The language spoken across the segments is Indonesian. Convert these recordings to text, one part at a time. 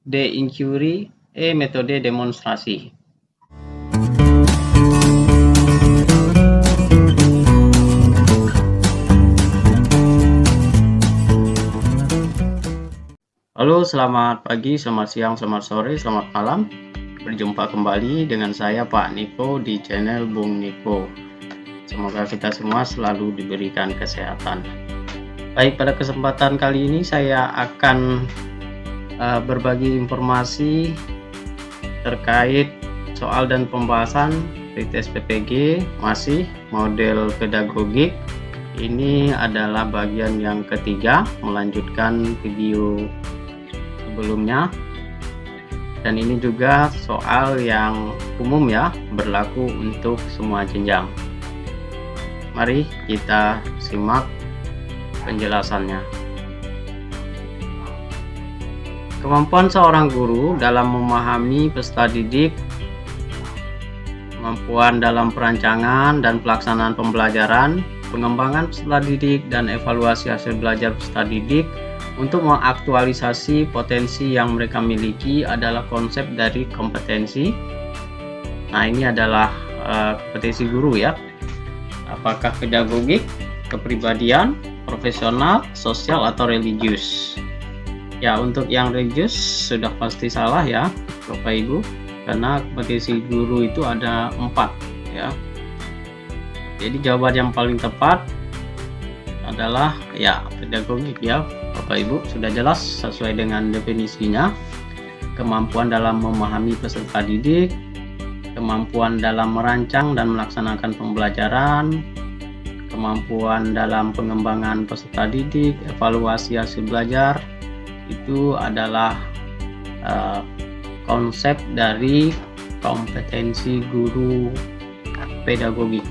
D. Inquiry, E. Metode demonstrasi. Halo, selamat pagi, selamat siang, selamat sore, selamat malam. Berjumpa kembali dengan saya Pak Niko di channel Bung Niko. Semoga kita semua selalu diberikan kesehatan. Baik, pada kesempatan kali ini saya akan berbagi informasi terkait soal dan pembahasan pretest PPG, masih model pedagogik. Ini adalah bagian yang ketiga, melanjutkan video sebelumnya, dan ini juga soal yang umum ya, berlaku untuk semua jenjang. Mari kita simak penjelasannya. Kemampuan seorang guru dalam memahami peserta didik, kemampuan dalam perancangan dan pelaksanaan pembelajaran, pengembangan peserta didik, dan evaluasi hasil belajar peserta didik untuk mengaktualisasi potensi yang mereka miliki adalah konsep dari kompetensi. Nah, ini adalah kompetensi guru ya. Apakah pedagogik, kepribadian, profesional, sosial, atau religius? Ya, untuk yang religius sudah pasti salah ya Bapak Ibu, karena kompetensi guru itu ada 4 ya. Jadi jawaban yang paling tepat adalah ya pedagogik ya Bapak Ibu, sudah jelas sesuai dengan definisinya. Kemampuan dalam memahami peserta didik, kemampuan dalam merancang dan melaksanakan pembelajaran, kemampuan dalam pengembangan peserta didik, evaluasi hasil belajar, itu adalah konsep dari kompetensi guru pedagogik.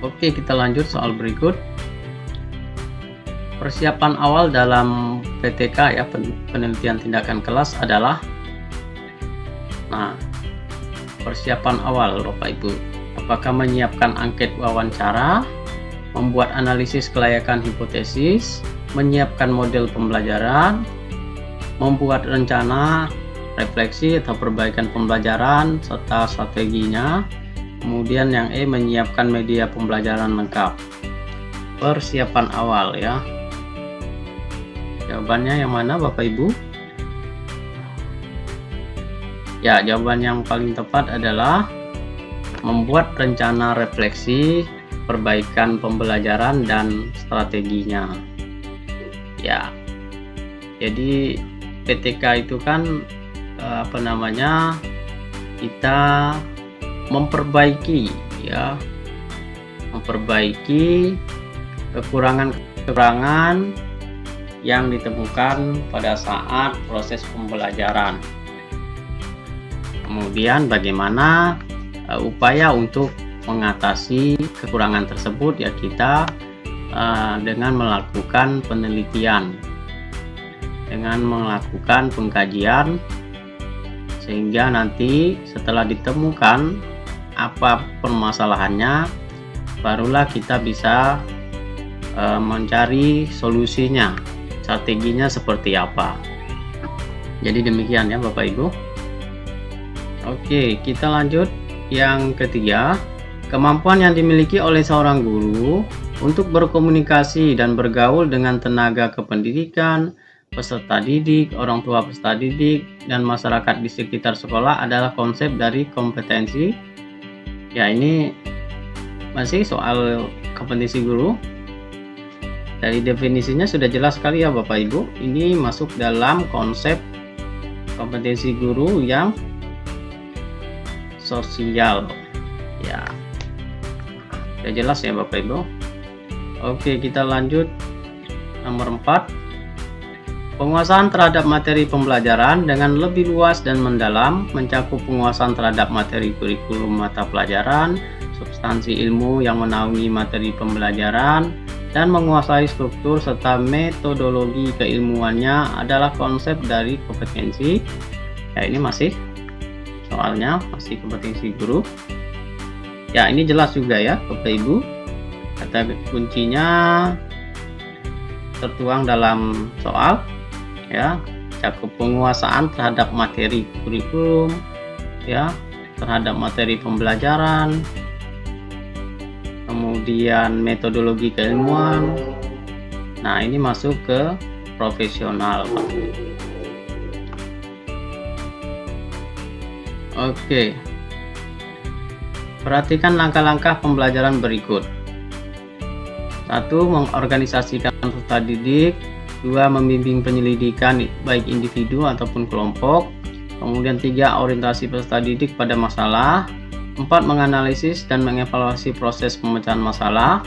Oke, kita lanjut soal berikut. Persiapan awal dalam PTK ya, penelitian tindakan kelas adalah, nah, persiapan awal Bapak Ibu, apakah menyiapkan angket wawancara, membuat analisis kelayakan hipotesis, menyiapkan model pembelajaran, membuat rencana refleksi atau perbaikan pembelajaran serta strateginya. Kemudian yang E, menyiapkan media pembelajaran lengkap. Persiapan awal ya. Jawabannya yang mana Bapak Ibu? Ya, jawaban yang paling tepat adalah membuat rencana refleksi, perbaikan pembelajaran, dan strateginya. Ya, jadi PTK itu kan kita memperbaiki ya, memperbaiki kekurangan yang ditemukan pada saat proses pembelajaran. Kemudian bagaimana upaya untuk mengatasi kekurangan tersebut ya, kita dengan melakukan penelitian, dengan melakukan pengkajian, sehingga nanti setelah ditemukan apa permasalahannya, barulah kita bisa mencari solusinya, strateginya seperti apa. Jadi demikian ya Bapak Ibu. Oke, kita lanjut yang ketiga. Kemampuan yang dimiliki oleh seorang guru untuk berkomunikasi dan bergaul dengan tenaga kependidikan, peserta didik, orang tua peserta didik, dan masyarakat di sekitar sekolah adalah konsep dari kompetensi. Ya, ini masih soal kompetensi guru. Dari definisinya sudah jelas sekali ya Bapak Ibu. Ini masuk dalam konsep kompetensi guru yang sosial. Ya, sudah jelas ya Bapak Ibu. Oke, kita lanjut nomor 4. Penguasaan terhadap materi pembelajaran dengan lebih luas dan mendalam, mencakup penguasaan terhadap materi kurikulum mata pelajaran, substansi ilmu yang menaungi materi pembelajaran, dan menguasai struktur serta metodologi keilmuannya adalah konsep dari kompetensi. Ya, ini masih soalnya masih kompetensi guru. Ya, ini jelas juga ya Bapak Ibu. Kata kuncinya tertuang dalam soal ya. cakup penguasaan terhadap materi kurikulum, ya, terhadap materi pembelajaran, kemudian metodologi keilmuan. Nah, ini masuk ke profesional. Oke, perhatikan langkah-langkah pembelajaran berikut. 1. Mengorganisasikan peserta didik. 2. Membimbing penyelidikan baik individu ataupun kelompok. Kemudian 3. Orientasi peserta didik pada masalah. 4. Menganalisis dan mengevaluasi proses pemecahan masalah.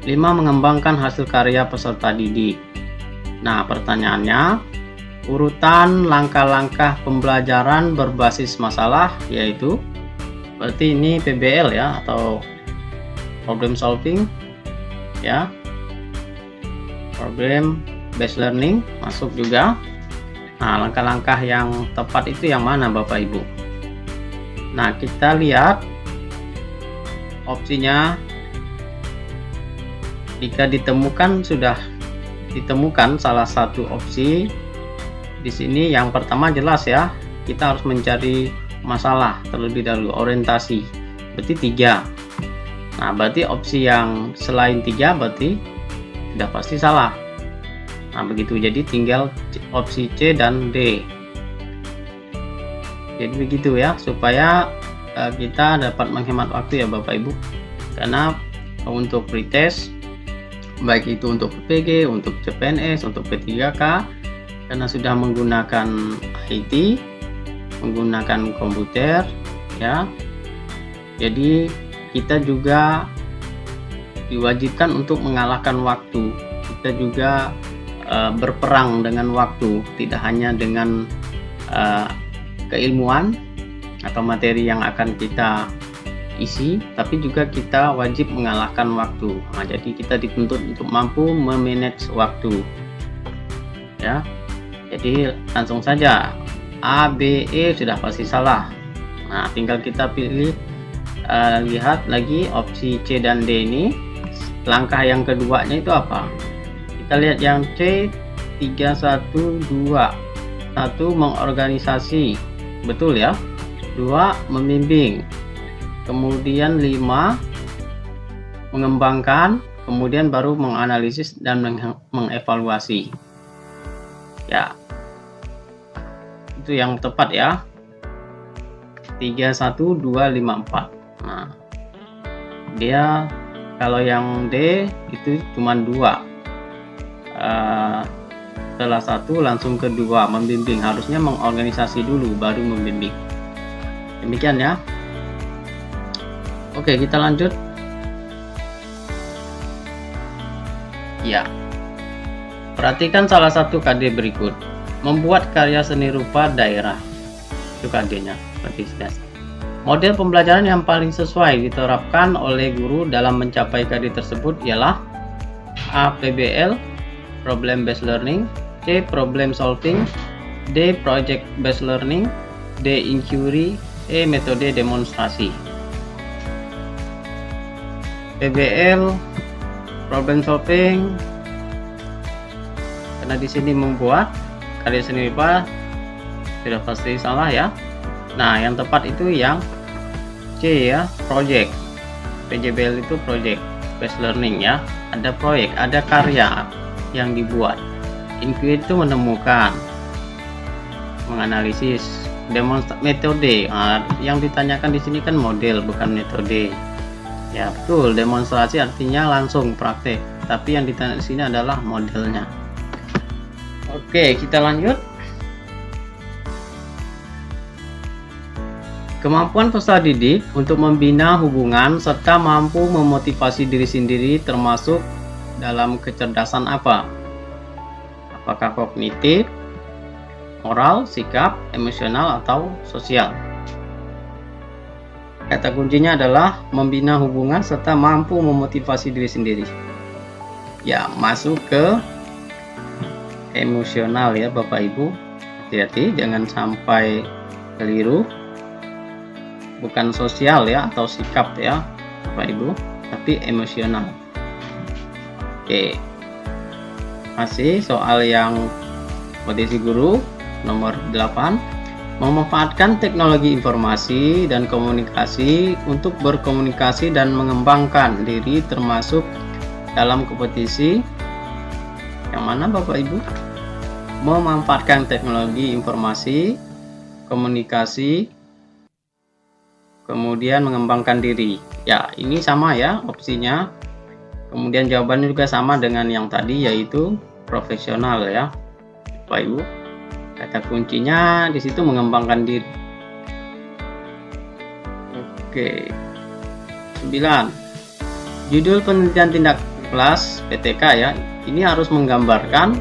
5. Mengembangkan hasil karya peserta didik. Nah, pertanyaannya, urutan langkah-langkah pembelajaran berbasis masalah yaitu, berarti ini PBL ya, atau problem solving ya, problem based learning masuk juga. Nah, langkah-langkah yang tepat itu yang mana Bapak Ibu? Nah, kita lihat opsinya. Jika sudah ditemukan salah satu opsi di sini, yang pertama jelas ya, kita harus mencari masalah terlebih dahulu, orientasi, berarti 3. Nah, berarti opsi yang selain 3 berarti sudah pasti salah. Nah, begitu, jadi tinggal opsi C dan D. Jadi begitu ya, supaya kita dapat menghemat waktu ya Bapak Ibu, karena untuk pretest baik itu untuk PPG, untuk CPNS, untuk P3K, karena sudah menggunakan IT, menggunakan komputer ya, jadi kita juga diwajibkan untuk mengalahkan waktu. Kita juga berperang dengan waktu, tidak hanya dengan keilmuan atau materi yang akan kita isi, tapi juga kita wajib mengalahkan waktu. Nah, jadi kita dituntut untuk mampu memanage waktu ya. Jadi langsung saja A, B, E sudah pasti salah. Nah, tinggal kita pilih, lihat lagi opsi C dan D ini. Langkah yang keduanya itu apa? Kita lihat yang C, 3, 1, 2. 1. Mengorganisasi, betul ya. 2. Membimbing. Kemudian 5. Mengembangkan. Kemudian baru menganalisis dan mengevaluasi. Ya, itu yang tepat ya. 3, 1, 2, 5, 4. Nah, dia kalau yang D itu cuma 2. Setelah 1 langsung ke 2, membimbing. Harusnya mengorganisasi dulu baru membimbing. Demikian ya. Oke, kita lanjut. Ya, perhatikan salah satu KD berikut. Membuat karya seni rupa daerah. Itu KD-nya. Model pembelajaran yang paling sesuai diterapkan oleh guru dalam mencapai KD tersebut ialah A. PBL, Problem Based Learning. C. Problem Solving. D. Project Based Learning. D. Inquiry. E. Metode demonstrasi. PBL, Problem Solving, karena di sini membuat karya seni rupa sudah pasti salah ya. Nah, yang tepat itu yang C ya, project. PJBL itu project based learning ya, ada proyek, ada karya yang dibuat. Inquiry itu menemukan, menganalisis, metode. Nah, yang ditanyakan di sini kan model bukan metode. Ya betul, demonstrasi artinya langsung praktek, tapi yang ditanya di sini adalah modelnya. Oke, kita lanjut. Kemampuan peserta didik untuk membina hubungan serta mampu memotivasi diri sendiri termasuk dalam kecerdasan apa? Apakah kognitif, moral, sikap, emosional, atau sosial? Kata kuncinya adalah membina hubungan serta mampu memotivasi diri sendiri. Ya, masuk ke emosional ya Bapak Ibu. Hati-hati jangan sampai keliru. Bukan sosial ya atau sikap ya Bapak Ibu, tapi emosional. Oke. Masih soal yang potensi guru. nomor 8, memanfaatkan teknologi informasi dan komunikasi untuk berkomunikasi dan mengembangkan diri termasuk dalam kompetisi. Yang mana Bapak Ibu? Memanfaatkan teknologi informasi, komunikasi, kemudian mengembangkan diri. Ya, ini sama ya opsinya. Kemudian jawabannya juga sama dengan yang tadi, yaitu profesional ya Bapak Ibu. Kata kuncinya di situ mengembangkan diri. Oke. 9. Judul penelitian tindak kelas PTK ya. Ini harus menggambarkan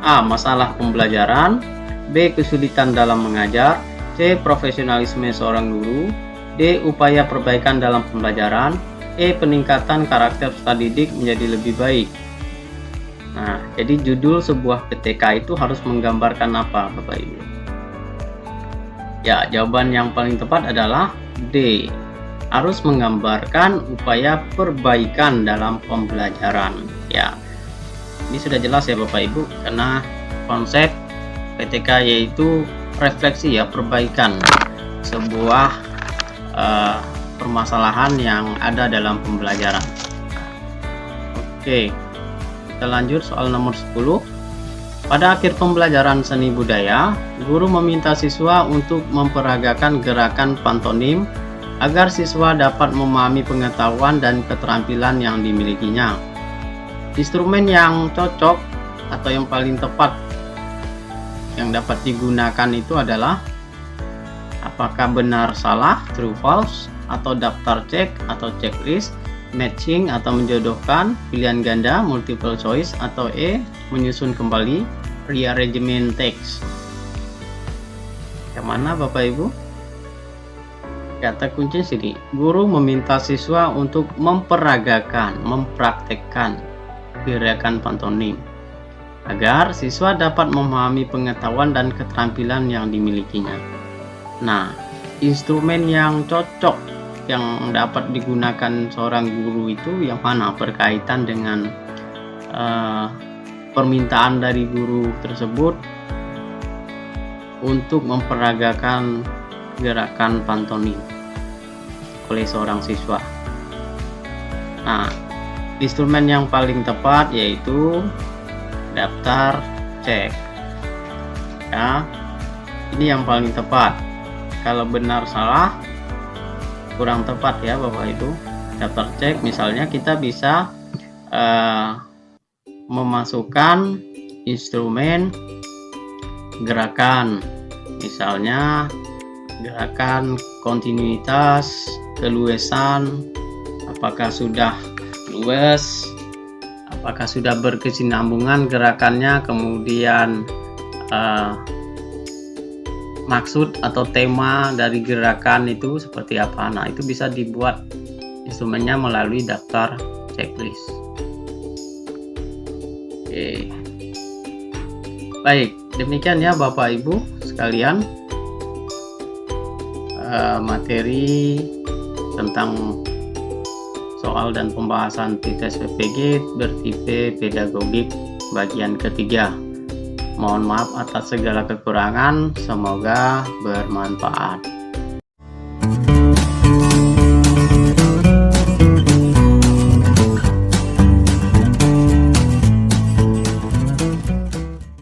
A. Masalah pembelajaran, B. Kesulitan dalam mengajar, C. Profesionalisme seorang guru, D. Upaya perbaikan dalam pembelajaran, E. Peningkatan karakter peserta didik menjadi lebih baik. Nah, jadi judul sebuah PTK itu harus menggambarkan apa, Bapak Ibu? Ya, jawaban yang paling tepat adalah D. Harus menggambarkan upaya perbaikan dalam pembelajaran. Ya, ini sudah jelas ya Bapak Ibu, karena konsep PTK yaitu refleksi ya, perbaikan sebuah permasalahan yang ada dalam pembelajaran. Oke. Kita lanjut soal nomor 10. Pada akhir pembelajaran seni budaya, guru meminta siswa untuk memperagakan gerakan pantomim agar siswa dapat memahami pengetahuan dan keterampilan yang dimilikinya. Instrumen yang cocok atau yang paling tepat yang dapat digunakan itu adalah apakah benar salah, true false, atau daftar cek atau checklist, matching atau menjodohkan, pilihan ganda, multiple choice, atau E. menyusun kembali, rearrangement text. Yang mana Bapak Ibu? Kata kunci sini, guru meminta siswa untuk memperagakan, mempraktekkan gerakan pantomim agar siswa dapat memahami pengetahuan dan keterampilan yang dimilikinya. Nah, instrumen yang cocok yang dapat digunakan seorang guru itu yang mana berkaitan dengan permintaan dari guru tersebut untuk memperagakan gerakan pantomim oleh seorang siswa. Nah, instrumen yang paling tepat yaitu daftar cek. Ya, ini yang paling tepat. Kalau benar salah kurang tepat ya Bapak Ibu. Daftar cek misalnya kita bisa memasukkan instrumen gerakan, misalnya gerakan kontinuitas, keluasan, apakah sudah luas, apakah sudah berkesinambungan gerakannya, kemudian maksud atau tema dari gerakan itu seperti apa. Nah, itu bisa dibuat instrumennya melalui daftar checklist. Oke. Baik, demikian ya Bapak Ibu sekalian materi tentang soal dan pembahasan tes PPG bertipe pedagogik bagian ketiga. Mohon maaf atas segala kekurangan, semoga bermanfaat.